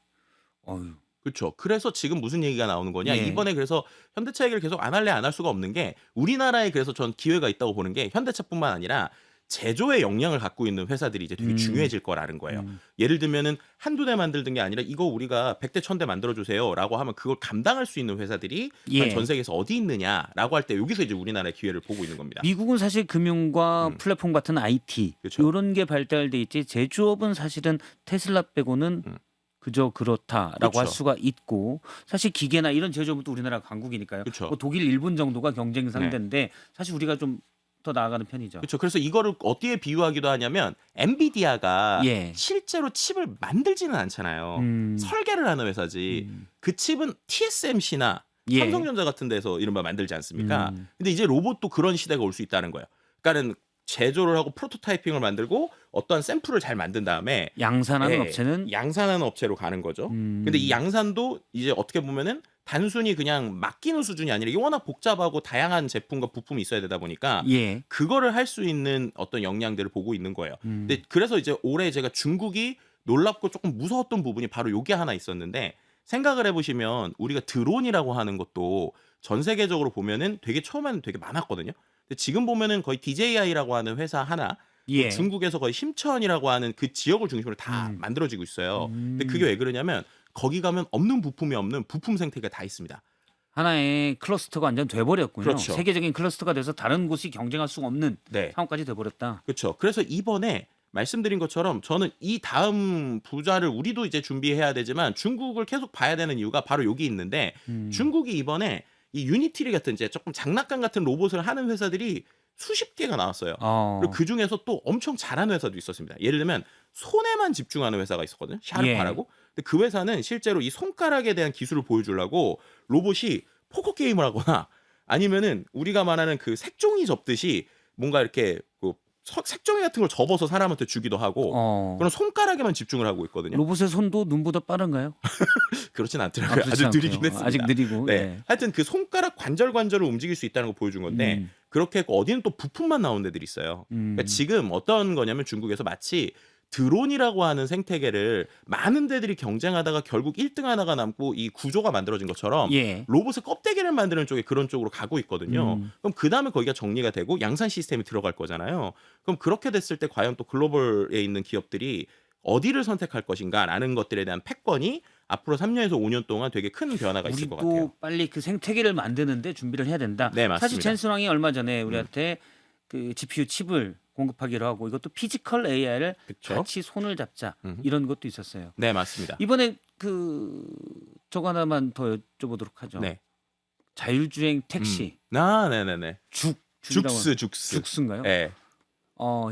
어휴. 그렇죠. 그래서 지금 무슨 얘기가 나오는 거냐? 예. 이번에 그래서 현대차 얘기를 계속 안 할래 안 할 수가 없는 게 우리나라에 그래서 전 기회가 있다고 보는 게 현대차뿐만 아니라 제조의 역량을 갖고 있는 회사들이 이제 되게 중요해질 거라는 거예요. 예를 들면은 한두 대 만들던 게 아니라 이거 우리가 100대 1000대 만들어 주세요라고 하면 그걸 감당할 수 있는 회사들이 예. 전 세계에서 어디 있느냐라고 할 때 여기서 이제 우리나라의 기회를 보고 있는 겁니다. 미국은 사실 금융과 플랫폼 같은 IT 그쵸. 이런 게 발달돼 있지 제조업은 사실은 테슬라 빼고는 그저 그렇다라고 할 그쵸. 수가 있고 사실 기계나 이런 제조업은 또 우리나라가 강국이니까요. 그쵸. 뭐 독일, 일본 정도가 경쟁 상대인데 사실 우리가 좀 더 나아가는 편이죠. 그렇죠. 그래서 이거를 어디에 비유하기도 하냐면 엔비디아가 예. 실제로 칩을 만들지는 않잖아요. 설계를 하는 회사지. 그 칩은 TSMC나 예. 삼성전자 같은 데서 이른바 만들지 않습니까? 근데 이제 로봇도 그런 시대가 올 수 있다는 거예요. 그러니까는 제조를 하고 프로토타이핑을 만들고 어떠한 샘플을 잘 만든 다음에 양산하는 예, 업체는 양산하는 업체로 가는 거죠. 근데 이 양산도 이제 어떻게 보면은 단순히 그냥 맡기는 수준이 아니라 이게 워낙 복잡하고 다양한 제품과 부품이 있어야 되다 보니까 예. 그거를 할 수 있는 어떤 역량들을 보고 있는 거예요. 근데 그래서 이제 올해 제가 중국이 놀랍고 조금 무서웠던 부분이 바로 요게 하나 있었는데 생각을 해보시면 우리가 드론이라고 하는 것도 전 세계적으로 보면은 되게 처음에는 되게 많았거든요. 근데 지금 보면은 거의 DJI라고 하는 회사 하나 예. 중국에서 거의 심천이라고 하는 그 지역을 중심으로 다 만들어지고 있어요. 근데 그게 왜 그러냐면 거기 가면 없는 부품이 없는 부품 생태계가 다 있습니다. 하나의 클러스터가 완전 돼버렸군요. 그렇죠. 세계적인 클러스터가 돼서 다른 곳이 경쟁할 수가 없는 네. 상황까지 돼버렸다. 그렇죠. 그래서 이번에 말씀드린 것처럼 저는 이 다음 부자를 우리도 이제 준비해야 되지만 중국을 계속 봐야 되는 이유가 바로 여기 있는데 중국이 이번에 이 유니티리 같은 이제 조금 장난감 같은 로봇을 하는 회사들이 수십 개가 나왔어요. 그리고 그 중에서 또 엄청 잘하는 회사도 있었습니다. 예를 들면 손에만 집중하는 회사가 있었거든요. 샤르파라고. 근데 그 회사는 실제로 이 손가락에 대한 기술을 보여주려고 로봇이 포커 게임을 하거나 아니면은 우리가 말하는 그 색종이 접듯이 뭔가 이렇게 그 색종이 같은 걸 접어서 사람한테 주기도 하고 그런 손가락에만 집중을 하고 있거든요. 로봇의 손도 눈보다 빠른가요? 그렇진 않더라고요. 그렇지 아주 느리긴 않고요. 했습니다. 아직 느리고. 네. 예. 하여튼 그 손가락 관절을 움직일 수 있다는 걸 보여준 건데 그렇게 했고 어디는 또 부품만 나온 데들이 있어요. 그러니까 지금 어떤 거냐면 중국에서 마치 드론이라고 하는 생태계를 많은 데들이 경쟁하다가 결국 1등 하나가 남고 이 구조가 만들어진 것처럼 예. 로봇의 껍데기를 만드는 쪽에 그런 쪽으로 가고 있거든요. 그럼 그 다음에 거기가 정리가 되고 양산 시스템이 들어갈 거잖아요. 그럼 그렇게 됐을 때 과연 또 글로벌에 있는 기업들이 어디를 선택할 것인가라는 것들에 대한 패권이 앞으로 3년에서 5년 동안 되게 큰 변화가 있을 것 같아요. 우리도 빨리 그 생태계를 만드는데 준비를 해야 된다. 네, 맞습니다. 사실 젠슨 왕이 얼마 전에 우리한테 그 GPU 칩을 공급하기로 하고 이것도 피지컬 AI를 그쵸? 같이 손을 잡자 이런 것도 있었어요. 네, 맞습니다. 이번에 그 저거 하나만 더 여쭤보도록 하죠. 네. 자율주행 택시 네네네. 죽이라고 죽스인가요? 죽스인가요? 네.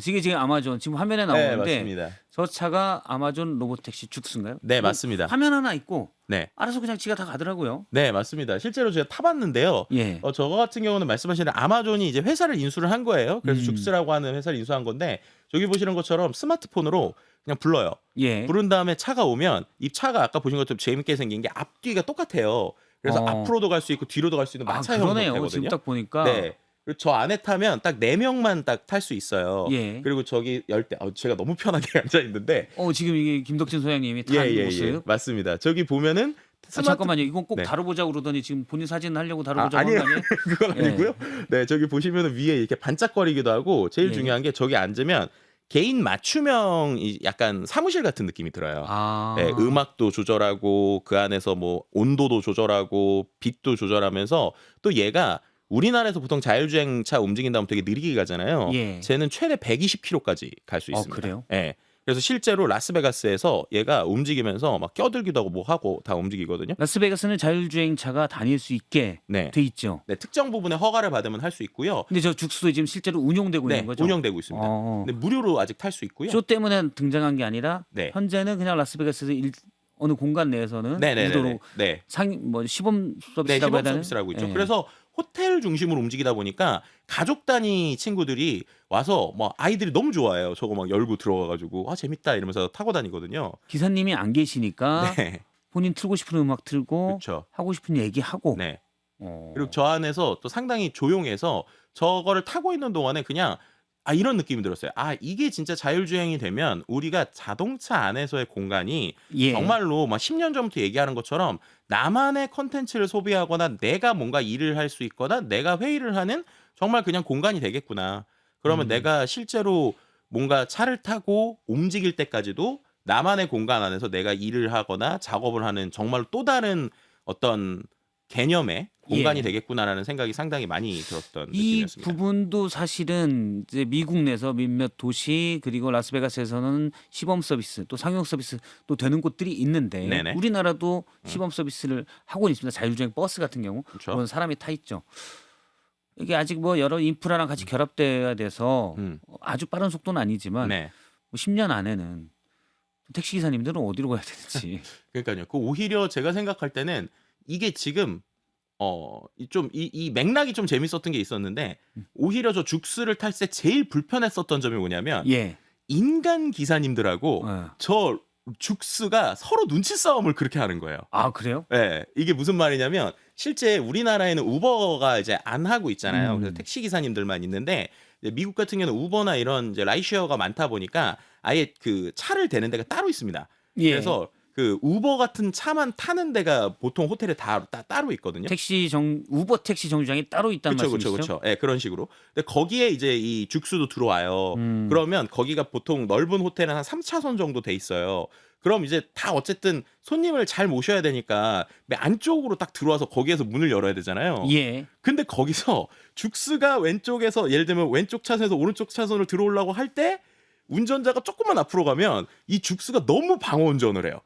지금 아마존 지금 화면에 네, 나오는데 맞습니다. 저 차가 아마존 로봇택시 죽스인가요? 네, 뭐 맞습니다. 화면 하나 있고 네. 알아서 그냥 지가 다 가더라고요. 네, 맞습니다. 실제로 제가 타봤는데요. 예. 저거 같은 경우는 말씀하신 아마존이 이제 회사를 인수를 한 거예요. 그래서 죽스라고 하는 회사를 인수한 건데 저기 보시는 것처럼 스마트폰으로 그냥 불러요. 예. 부른 다음에 차가 오면 이 차가 아까 보신 것처럼 재밌게 생긴 게 앞뒤가 똑같아요. 그래서 앞으로도 갈 수 있고 뒤로도 갈 수 있는 마차형 그러네요. 형태거든요. 지금 딱 보니까. 네. 그리고 저 안에 타면 딱 4명만 딱 탈 수 있어요. 예. 그리고 저기 열 때 제가 너무 편하게 앉아 있는데 지금 이게 김덕진 소장님이 탄 모습. 맞습니다. 저기 보면은 잠깐만요. 이건 꼭 네. 다뤄보자 그러더니 지금 본인 사진 하려고 다뤄보자고 아니에요. 한 거 아니에요? 그건 예. 아니고요. 네, 저기 보시면은 위에 이렇게 반짝거리기도 하고 제일 예. 중요한 게 저기 앉으면 개인 맞춤형이 약간 사무실 같은 느낌이 들어요. 네, 음악도 조절하고 그 안에서 뭐 온도도 조절하고 빛도 조절하면서 또 얘가 우리나라에서 보통 자율주행차 움직인다면 되게 느리게 가잖아요. 예. 쟤는 최대 120km까지 갈 수 있습니다. 그래요? 네. 그래서 실제로 라스베가스에서 얘가 움직이면서 막 껴들기도 하고 뭐 하고 다 움직이거든요. 라스베가스는 자율주행차가 다닐 수 있게 네. 돼 있죠. 네, 특정 부분에 허가를 받으면 할 수 있고요. 근데 저 죽수도 지금 실제로 운용되고 네, 있는 거죠. 운영되고 있습니다. 근데 무료로 아직 탈 수 있고요. 쇼 때문에 등장한 게 아니라 네. 현재는 그냥 라스베가스에서 어느 공간 내에서는 의도로 네. 시범 네, 서비스라고 해야 시범 되나? 서비스를 하고 있죠. 예. 그래서 호텔 중심으로 움직이다 보니까 가족 단위 친구들이 와서 뭐 아이들이 너무 좋아해요. 저거 막 열고 들어가가지고 아 재밌다 이러면서 타고 다니거든요. 기사님이 안 계시니까 네, 본인 틀고 싶은 음악 틀고 그렇죠. 하고 싶은 얘기 하고. 네. 어. 그리고 저 안에서 또 상당히 조용해서 저거를 타고 있는 동안에 그냥 이런 느낌이 들었어요. 이게 진짜 자율주행이 되면 우리가 자동차 안에서의 공간이 예. 정말로 막 10년 전부터 얘기하는 것처럼 나만의 컨텐츠를 소비하거나 내가 뭔가 일을 할 수 있거나 내가 회의를 하는 정말 그냥 공간이 되겠구나. 그러면 내가 실제로 뭔가 차를 타고 움직일 때까지도 나만의 공간 안에서 내가 일을 하거나 작업을 하는 정말 또 다른 어떤 개념의 공간이 예. 되겠구나라는 생각이 상당히 많이 들었던 이 느낌이었습니다. 부분도 사실은 이제 미국 내에서 몇몇 도시 그리고 라스베가스에서는 시범 서비스 또 상용 서비스 또 되는 곳들이 있는데 네네. 우리나라도 시범 서비스를 하고 있습니다. 자율주행 버스 같은 경우 그렇죠. 그런 사람이 타 있죠. 이게 아직 뭐 여러 인프라랑 같이 결합돼야 돼서 아주 빠른 속도는 아니지만 네. 뭐 10년 안에는 택시 기사님들은 어디로 가야 되는지. 그러니까요. 오히려 제가 생각할 때는 이게 지금 좀 이 맥락이 좀 재밌었던 게 있었는데 오히려 저 죽스를 탈 때 제일 불편했었던 점이 뭐냐면 예. 인간 기사님들하고 어. 저 죽스가 서로 눈치 싸움을 그렇게 하는 거예요. 아 그래요? 네, 이게 무슨 말이냐면 실제 우리나라에는 우버가 이제 안 하고 있잖아요. 그래서 택시 기사님들만 있는데 이제 미국 같은 경우는 우버나 이런 이제 라이쉐어가 많다 보니까 아예 그 차를 대는 데가 따로 있습니다. 예. 그래서 그 우버 같은 차만 타는 데가 보통 호텔에 따로 있거든요. 우버 택시 정류장이 따로 있다는 말씀이시죠? 그렇죠. 예, 그런 식으로. 근데 거기에 이제 이 죽수도 들어와요. 그러면 거기가 보통 넓은 호텔은 한 3차선 정도 돼 있어요. 그럼 이제 다 어쨌든 손님을 잘 모셔야 되니까 맨 안쪽으로 딱 들어와서 거기에서 문을 열어야 되잖아요. 예. 근데 거기서 죽스가 왼쪽에서 예를 들면 왼쪽 차선에서 오른쪽 차선을 들어오려고 할 때 운전자가 조금만 앞으로 가면 이 죽스가 너무 방어 운전을 해요.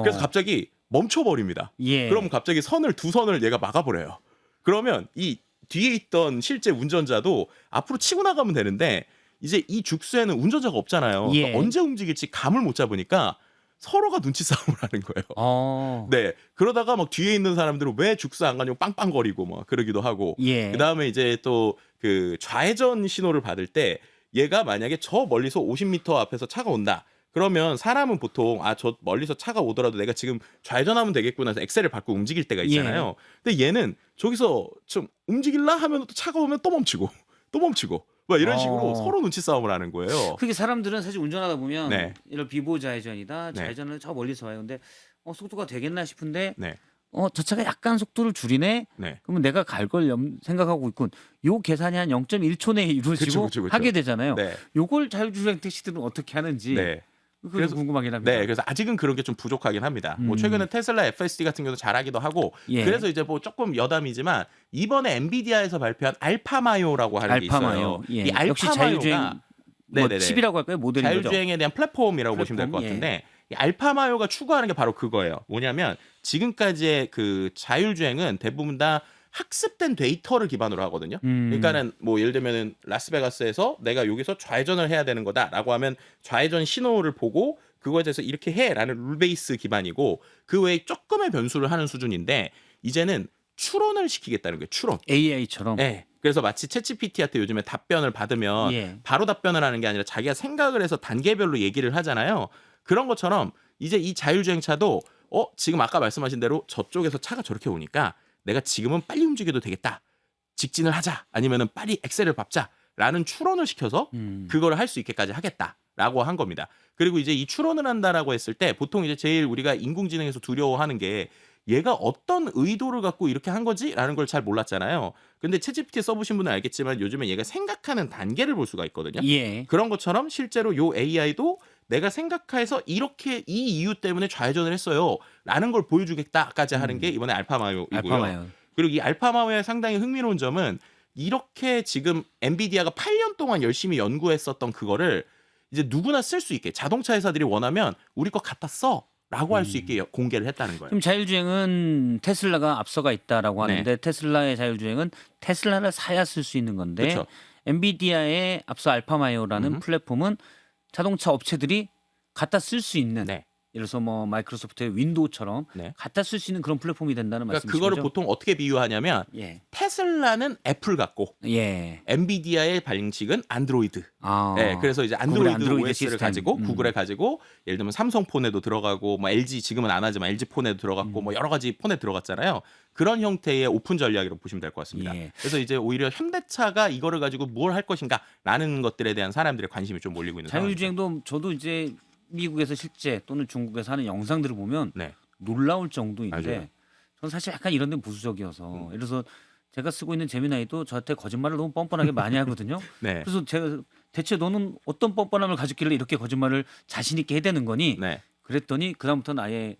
그래서 갑자기 멈춰버립니다. 예. 그럼 갑자기 두 선을 얘가 막아버려요. 그러면 이 뒤에 있던 실제 운전자도 앞으로 치고 나가면 되는데 이제 이 죽수에는 운전자가 없잖아요. 예. 그러니까 언제 움직일지 감을 못 잡으니까 서로가 눈치 싸움을 하는 거예요. 네. 그러다가 막 뒤에 있는 사람들은 왜 죽수 안 가냐고 빵빵거리고 막 그러기도 하고. 예. 그다음에 이제 또 그 좌회전 신호를 받을 때 얘가 만약에 저 멀리서 50m 앞에서 차가 온다. 그러면 사람은 보통 저 멀리서 차가 오더라도 내가 지금 좌회전하면 되겠구나 해서 엑셀을 밟고 움직일 때가 있잖아요. 근데 얘는 저기서 좀 움직일라 하면 또 차가 오면 또 멈추고 막 이런 식으로 서로 눈치 싸움을 하는 거예요. 그게 사람들은 사실 운전하다 보면 네. 이런 비보 좌회전이다. 네. 좌회전을 저 멀리서 와요. 근데 속도가 되겠나 싶은데 네. 저 차가 약간 속도를 줄이네. 네. 그러면 내가 갈 걸 생각하고 있군. 요 계산이 한 0.1초 내에 이루어지고 그쵸. 하게 되잖아요. 네. 요걸 자율주행 택시들은 어떻게 하는지 네. 그래서 궁금하긴 합니다. 네, 그래서 아직은 그런 게 좀 부족하긴 합니다. 뭐 최근에 테슬라 FSD 같은 경우도 잘하기도 하고, 예. 그래서 이제 뭐 조금 여담이지만 이번에 엔비디아에서 발표한 알파마요라고 하는 게 있어요. 알파마요. 예. 이 역시 자율주행 알파마요가 뭐 칩이라고 할까요? 모델인 거죠. 자율주행에 대한 플랫폼이라고 보시면 될 것 플랫폼, 같은데 이 알파마요가 추구하는 게 바로 그거예요. 뭐냐면 지금까지의 그 자율주행은 대부분 다 학습된 데이터를 기반으로 하거든요. 그러니까는 뭐 예를 들면은 라스베가스에서 내가 여기서 좌회전을 해야 되는 거다라고 하면 좌회전 신호를 보고 그거에 대해서 이렇게 해라는 룰 베이스 기반이고 그 외에 조금의 변수를 하는 수준인데 이제는 추론을 시키겠다는 거예요. 추론. AI처럼. 네. 그래서 마치 챗GPT한테 요즘에 답변을 받으면 예. 바로 답변을 하는 게 아니라 자기가 생각을 해서 단계별로 얘기를 하잖아요. 그런 것처럼 이제 이 자율주행차도 지금 아까 말씀하신 대로 저쪽에서 차가 저렇게 오니까 내가 지금은 빨리 움직여도 되겠다. 직진을 하자. 아니면은 빨리 엑셀을 밟자라는 추론을 시켜서 그걸 할 수 있게까지 하겠다라고 한 겁니다. 그리고 이제 이 추론을 한다라고 했을 때 보통 이제 제일 우리가 인공지능에서 두려워하는 게 얘가 어떤 의도를 갖고 이렇게 한 거지라는 걸 잘 몰랐잖아요. 근데 챗GPT 써보신 분은 알겠지만 요즘에 얘가 생각하는 단계를 볼 수가 있거든요. 예. 그런 것처럼 실제로 요 AI도 내가 생각해서 이렇게 이 이유 때문에 좌회전을 했어요. 라는 걸 보여주겠다까지 하는 게 이번에 알파마요이고요. 알파마요. 그리고 이 알파마요의 상당히 흥미로운 점은 이렇게 지금 엔비디아가 8년 동안 열심히 연구했었던 그거를 이제 누구나 쓸 수 있게 자동차 회사들이 원하면 우리 거 갖다 써라고 할 수 있게 공개를 했다는 거예요. 지금 자율주행은 테슬라가 앞서가 있다라고 네. 하는데 테슬라의 자율주행은 테슬라를 사야 쓸 수 있는 건데 그렇죠. 엔비디아의 앞서 알파마이오라는 플랫폼은 자동차 업체들이 갖다 쓸 수 있는 네. 예를 들어서 뭐 마이크로소프트의 윈도우처럼 네. 갖다 쓸 수 있는 그런 플랫폼이 된다는 그러니까 말씀이시죠? 그거를 보통 어떻게 비유하냐면 예. 테슬라는 애플 같고 예. 엔비디아의 방식은 안드로이드. 아. 네, 그래서 이제 구글의 안드로이드 안드로이드 OS를 시스템. 가지고 구글에 가지고 예를 들면 삼성 폰에도 들어가고 뭐 LG 지금은 안 하지만 LG 폰에도 들어갔고 뭐 여러 가지 폰에 들어갔잖아요. 그런 형태의 오픈 전략이라고 보시면 될 것 같습니다. 예. 그래서 이제 오히려 현대차가 이거를 가지고 뭘 할 것인가라는 것들에 대한 사람들의 관심이 좀 몰리고 있는 상황입니다. 자율주행도 저도 이제 미국에서 실제 또는 중국에서 하는 영상들을 보면 네. 놀라울 정도인데 맞아요. 저는 사실 약간 이런 데 보수적이어서 예를 들어서 제가 쓰고 있는 제미나이도 저한테 거짓말을 너무 뻔뻔하게 많이 하거든요. 네. 그래서 제가 대체 너는 어떤 뻔뻔함을 가졌길래 이렇게 거짓말을 자신 있게 해대는 거니? 네. 그랬더니 그다음부터는 아예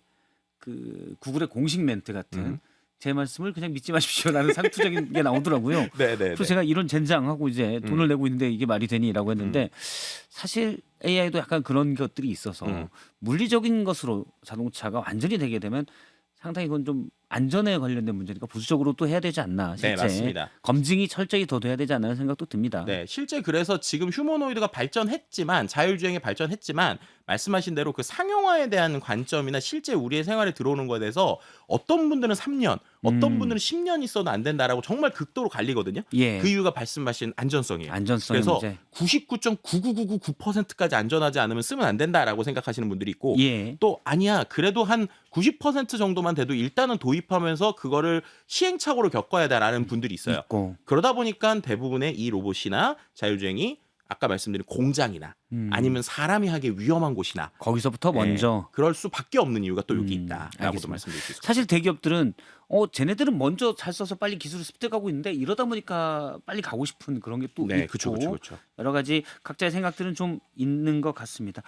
그 구글의 공식 멘트 같은 제 말씀을 그냥 믿지 마십시오라는 상투적인 게 나오더라고요. 네, 네. 그래서 제가 이런 젠장하고 이제 돈을 내고 있는데 이게 말이 되니라고 했는데 사실 AI도 약간 그런 것들이 있어서 물리적인 것으로 자동차가 완전히 되게 되면 상당히 이건 좀 안전에 관련된 문제니까 보수적으로 또 해야 되지 않나 실제 네, 맞습니다. 검증이 철저히 더 돼야 되지 않나 생각도 듭니다. 네, 실제 그래서 지금 휴머노이드가 발전했지만 자율주행이 발전했지만 말씀하신 대로 그 상용화에 대한 관점이나 실제 우리의 생활에 들어오는 거에 대해서 어떤 분들은 3년, 어떤 분들은 10년 있어도 안 된다라고 정말 극도로 갈리거든요. 예. 그 이유가 말씀하신 안전성이에요. 안전성의 그래서 문제. 99.99999%까지 안전하지 않으면 쓰면 안 된다라고 생각하시는 분들이 있고 예. 또 아니야 그래도 한 90% 정도만 돼도 일단은 도입하면서 그거를 시행착오를 겪어야 돼라는 분들이 있어요. 있고. 그러다 보니까 대부분의 이 로봇이나 자율주행이 아까 말씀드린 공장이나 아니면 사람이 하기 위험한 곳이나 거기서부터 먼저 그럴 수밖에 없는 이유가 또 여기 있다라고도 알겠습니다. 말씀드릴 수 있습니다. 사실 대기업들은 쟤네들은 먼저 잘 써서 빨리 기술을 습득하고 있는데 이러다 보니까 빨리 가고 싶은 그런 게 또 네, 있고 그렇죠. 여러 가지 각자의 생각들은 좀 있는 것 같습니다.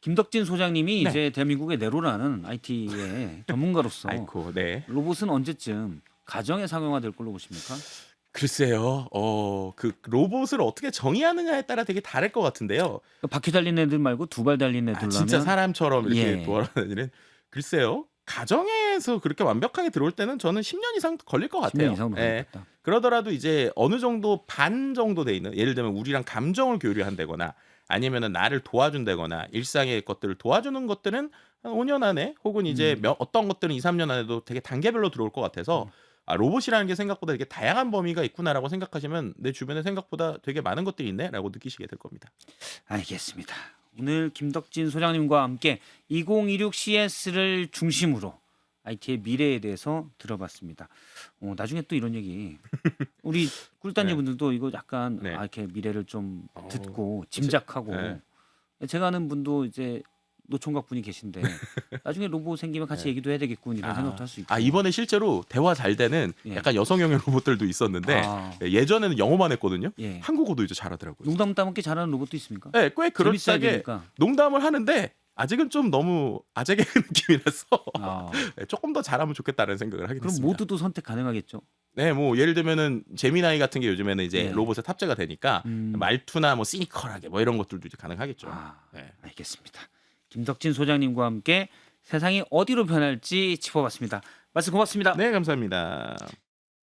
김덕진 소장님이 네. 이제 대한민국의 네로라는 IT의 전문가로서 아이고, 네. 로봇은 언제쯤 가정에 상용화될 걸로 보십니까? 글쎄요, 그 로봇을 어떻게 정의하느냐에 따라 되게 다를 것 같은데요. 바퀴 달린 애들 말고 두 발 달린 애들 진짜 라면 사람처럼 이렇게 예. 돌아다니는 글쎄요. 가정에서 그렇게 완벽하게 들어올 때는 저는 10년 이상 걸릴 것 같아요. 10년 이상도 예. 걸리겠다. 그러더라도 이제 어느 정도 반 정도 돼 있는 예를 들면 우리랑 감정을 교류한다거나 아니면은 나를 도와준다거나 일상의 것들을 도와주는 것들은 한 5년 안에 혹은 이제 어떤 것들은 2, 3년 안에도 되게 단계별로 들어올 것 같아서 로봇이라는 게 생각보다 되게 다양한 범위가 있구나라고 생각하시면 내 주변에 생각보다 되게 많은 것들이 있네라고 느끼시게 될 겁니다. 알겠습니다. 오늘 김덕진 소장님과 함께 2026 CS를 중심으로 IT의 미래에 대해서 들어봤습니다. 나중에 또 이런 얘기 우리 꿀단지분들도 이거 약간 네. 이렇게 미래를 좀 듣고 짐작하고 네. 제가 아는 분도 이제 노총각 분이 계신데 나중에 로봇 생기면 같이 얘기도 해야 되겠군 이런 생각도 할 수 있고. 이번에 실제로 대화 잘 되는 예. 약간 여성형의 로봇들도 있었는데 아. 예전에는 영어만 했거든요. 예. 한국어도 이제 잘하더라고요. 농담 따먹게 잘하는 로봇도 있습니까? 네, 꽤 재밌어야 그럴싸하게 되니까. 농담을 하는데 아직은 좀 너무 아재 개그 느낌이라서 아, 네, 조금 더 잘하면 좋겠다는 생각을 하게 그럼 됐습니다. 모두도 선택 가능하겠죠. 네, 뭐 예를 들면은 제미나이 같은 게 요즘에는 이제 네. 로봇에 탑재가 되니까 말투나 뭐 시니컬하게 뭐 이런 것들도 이제 가능하겠죠. 네. 알겠습니다. 김덕진 소장님과 함께 세상이 어디로 변할지 짚어봤습니다. 말씀 고맙습니다. 네, 감사합니다.